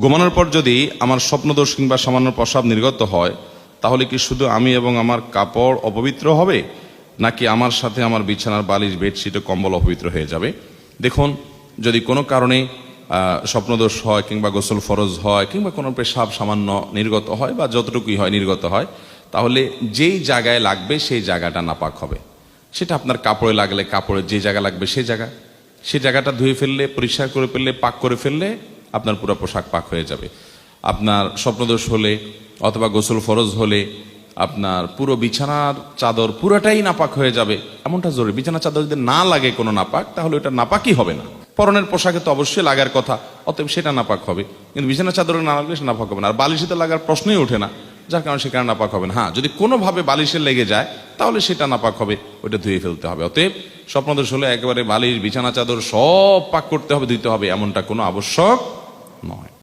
ঘুমানোর পর যদি আমার স্বপ্নদোষ কিংবা সামান্য প্রস্রাব নির্গত হয়, তাহলে কি শুধু আমি এবং আমার কাপড় অপবিত্র হবে, নাকি আমার সাথে আমার বিছানার বালিশ, বেডশিট ও কম্বল অপবিত্র হয়ে যাবে? দেখুন, যদি কোনো কারণে স্বপ্নদোষ হয় কিংবা গোসল ফরজ হয় কিংবা কোনো পেশাব সামান্য নির্গত হয় বা যতটুকুই হয় নির্গত হয়, তাহলে যেই জায়গায় লাগবে সেই জায়গাটা নাপাক হবে। সেটা আপনার কাপড়ে লাগলে কাপড়ের যে জায়গা লাগবে সেই জায়গাটা ধুয়ে ফেললে, পরিষ্কার করে ফেললে, পাক করে ফেললে আপনার পুরো পোশাক পাক হয়ে যাবে। আপনার স্বপ্নদোষ হলে অথবা গোসল ফরজ হলে আপনার পুরো বিছানার চাদর পুরোটাই নাপাক হয়ে যাবে, এমনটা জরুরি। বিছানার চাদর যদি না লাগে কোনো নাপাক, তাহলে ওটা নাপাকই হবে না। পরনের পোশাকে তো অবশ্যই লাগার কথা, অতএব সেটা নাপাক হবে, কিন্তু বিছানার চাদরে না লাগলে সেটা নাপাক হবে না। আর বালিশে তো লাগার প্রশ্নই ওঠে না, যার কারণে সেখানে নাপাক হবে না। হ্যাঁ, যদি কোনোভাবে বালিশে লেগে যায় তাহলে সেটা নাপাক হবে, ওটা ধুয়ে ফেলতে হবে। অতএব স্বপ্নদোষ হলে একেবারে বালিশ, বিছানা চাদর সব পাক করতে হবে, ধুইতে হবে, এমনটা কোনো আবশ্যক নয়।